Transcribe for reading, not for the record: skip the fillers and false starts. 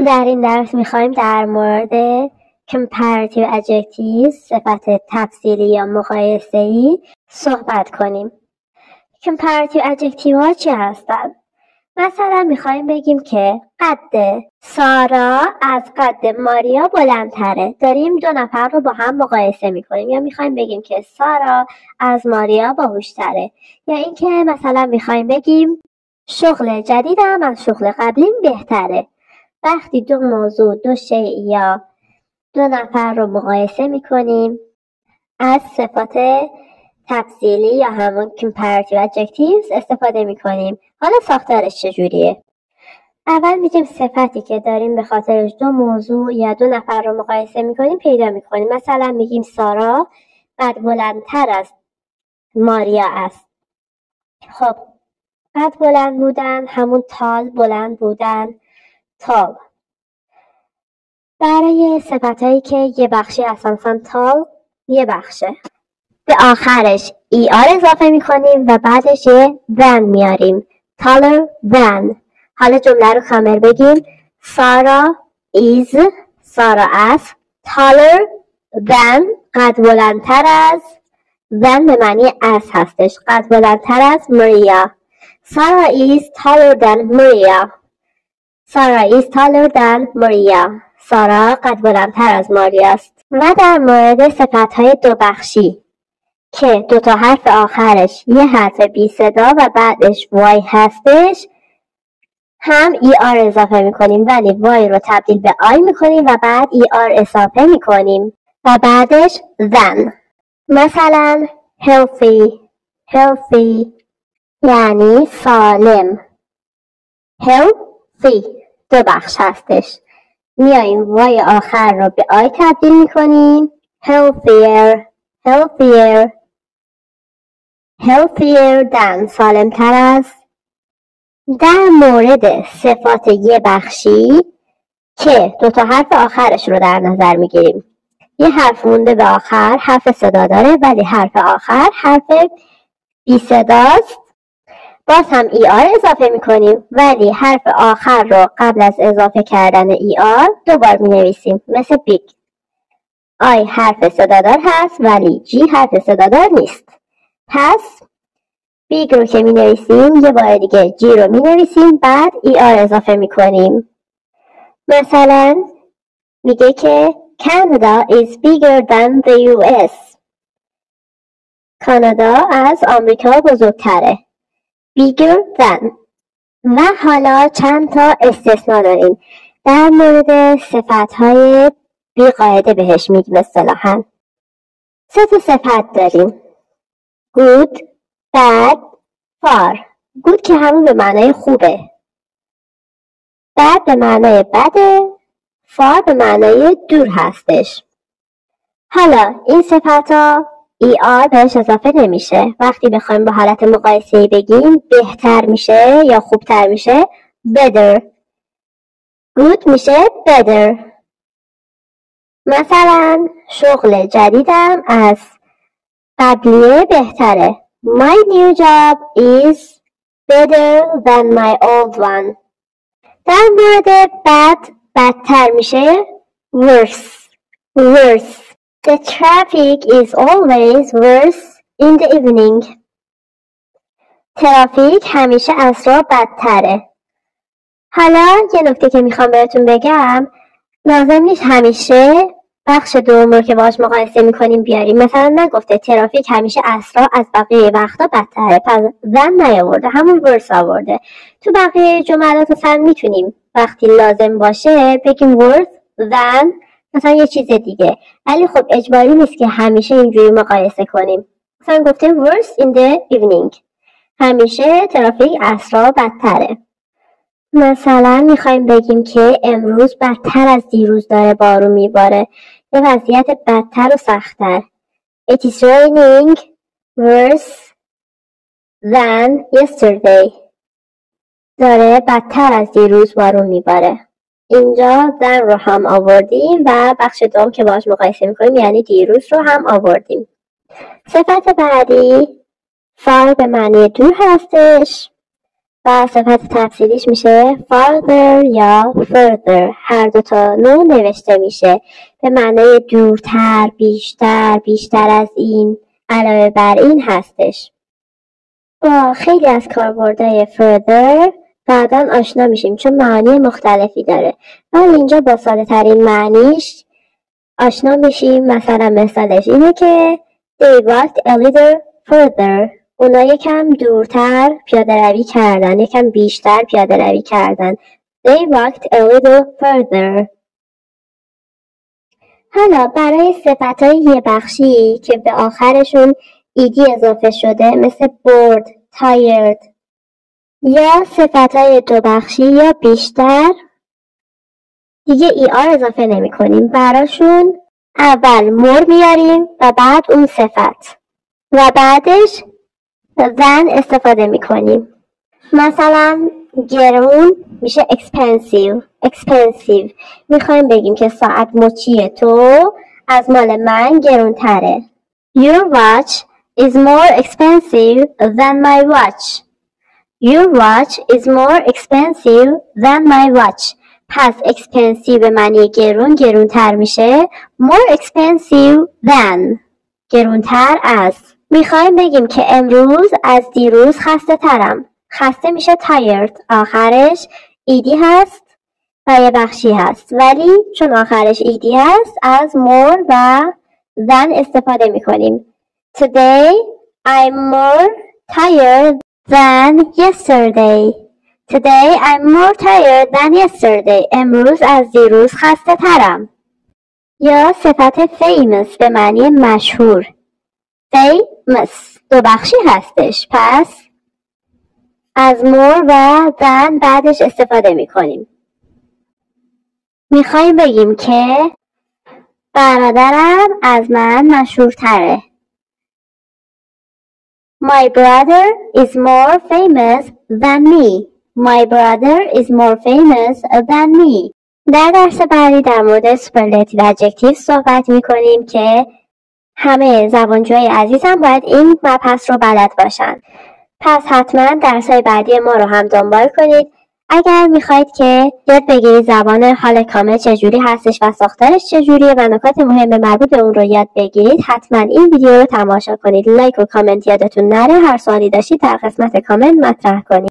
در این درس میخوایم در مورد comparative adjectives، صفت تفضیلی یا مقایسه‌ای صحبت کنیم. comparative adjective ها چی هستند؟ مثلا میخوایم بگیم که قد سارا از قد ماریا بلندتره. داریم دو نفر رو با هم مقایسه میکنیم. یا میخوایم بگیم که سارا از ماریا باهوشتره. یا اینکه مثلا میخوایم بگیم شغل جدیدم از شغل قبلیم بهتره. وقتی دو موضوع، دو شیء یا دو نفر رو مقایسه میکنیم از صفات تفضیلی یا همون comparative adjectives استفاده میکنیم. حالا ساختارش چجوریه؟ اول میگیم صفتی که داریم به خاطرش دو موضوع یا دو نفر رو مقایسه میکنیم پیدا میکنیم. مثلا میگیم سارا قد بلندتر از ماریا است. خب قد بلند بودن همون تال، بلند بودن، تال. برای صفتایی که یه بخشی هستن، مثلا تال یه بخشه، به آخرش ER اضافه میکنیم و بعدش یه than میاریم. taller than. حالا جمله رو کامل بگیم. سارا is، سارا است، taller than، قد بلندتر از، than به معنی از هستش، قد بلندتر از ماریا. سارا is taller than Maria. سارا is taller than Maria. سارا قد بلندتر از ماریا است. و در مورد صفتهای دو بخشی که دو تا حرف آخرش یه حرف بی صدا و بعدش وای هستش، هم ER اضافه میکنیم، ولی وای رو تبدیل به آی میکنیم و بعد ER اضافه میکنیم و بعدش than. مثلا healthy یعنی سالم. healthy دو بخش هستش، میاییم وای آخر رو به آی تبدیل میکنیم. healthier than، سالمتر از. در مورد صفات یه بخشی که دو تا حرف آخرش رو در نظر میگیریم، یه حرف مونده به آخر، حرف صدا داره ولی حرف آخر حرف بی صداست، باز هم ER اضافه میکنیم ولی حرف آخر رو قبل از اضافه کردن ER دوبار مینویسیم. مثل big. I حرف صدادار هست ولی G حرف صدادار نیست. پس big رو که مینویسیم یه بار دیگه G رو مینویسیم بعد ER اضافه میکنیم. مثلا میگه که Canada is bigger than the US. کانادا از آمریکا بزرگتره. bigger than. و حالا چند تا استثناء داریم. در مورد صفت‌های بی قاعده بهش میگیم اصطلاحاً. سه تا صفت داریم. good، bad، far. good که همون به معنای خوبه. bad به معنای بده. far به معنای دور هستش. حالا این صفت‌ها ER بهش اضافه نمیشه. وقتی بخوایم با حالت مقایسه‌ای بگیم بهتر میشه یا خوبتر میشه better. good میشه better. مثلا شغل جدیدم از قبلیه بهتره. My new job is better than my old one. در مورد bad بدتر میشه worse. The traffic is always worse in the evening. ترافیک همیشه عصرها بدتره. حالا یه نکته که میخوام بهتون بگم، لازم نیست همیشه بخش دوم رو که باهاش مقایسه میکنیم بیاریم. مثلا نگفته ترافیک همیشه عصرها از بقیه وقتا بدتره، پس than نیاورده، همون worse آورده. تو بقیه جملات مثلا میتونیم وقتی لازم باشه بگیم worse than مثلا یه چیز دیگه، ولی خب اجباری نیست که همیشه اینجوری مقایسه کنیم. مثلا گفته worse in the evening، همیشه ترافیک عصرها بدتره. مثلا میخوایم بگیم که امروز بدتر از دیروز داره بارون میباره، یه وضعیت بدتر و سخت‌تر. It is raining worse than yesterday. داره بدتر از دیروز بارون میباره. اینجا than رو هم آوردیم و بخش دوم که باهاش مقایسه میکنیم یعنی دیروز رو هم آوردیم. صفت بعدی far به معنی دور هستش و صفت تفصیلیش میشه farther یا further. هر دوتا نوع نوشته میشه به معنای دورتر، بیشتر، بیشتر از این، علاوه بر این هستش. با خیلی از کاربردهای further بعداً آشنا میشیم چون معانی مختلفی داره، ولی اینجا با ساده ترین معنیش آشنا میشیم. مثلا مثالش اینه که they walked a little further. اونا یکم دورتر پیاده روی کردن، یکم بیشتر پیاده روی کردن. They walked a little further. حالا برای صفتهای یه بخشی که به آخرشون ایدی اضافه شده مثل bored، tired، یا صفتهای دو بخشی یا بیشتر دیگه ER اضافه نمی کنیم. براشون اول more میاریم و بعد اون صفت و بعدش than استفاده می کنیم. مثلا گرون میشه expensive. میخوایم بگیم که ساعت مچی تو از مال من گرون تره. Your watch is more expensive than my watch. Your watch is more expensive than my watch. پس expensive به معنی گرونتر میشه. More expensive than گرونتر از. میخوایم بگیم که امروز از دیروز خسته ترم. خسته میشه tired. آخرش ایدی هست و یه بخشی هست، ولی چون آخرش ایدی هست از more و than استفاده میکنیم. Today I'm more tired than yesterday. Today I'm more tired than yesterday. امروز از دیروز خسته ترم. یا صفت famous به معنی مشهور. famous دو بخشی هستش، پس از more و than بعدش استفاده میکنیم. میخوایم بگیم که برادرم از من مشهورتره. My brother is more famous than me. My brother is more famous than me. در درس بعدی در مورد سوپرلاتیو ادجکتیو صحبت میکنیم که همه زبانجوی عزیزم باید این مبحث رو بلد باشن. پس حتما درس‌های بعدی ما رو هم دنبال کنید. اگر میخواید که یاد بگیرید زبان حال کامل چجوری هستش و ساختارش چجوریه و نکات مهم مربوط به اون رو یاد بگیرید، حتما این ویدیو رو تماشا کنید. لایک و کامنت یادتون نره. هر سوالی داشتید در قسمت کامنت مطرح کنید.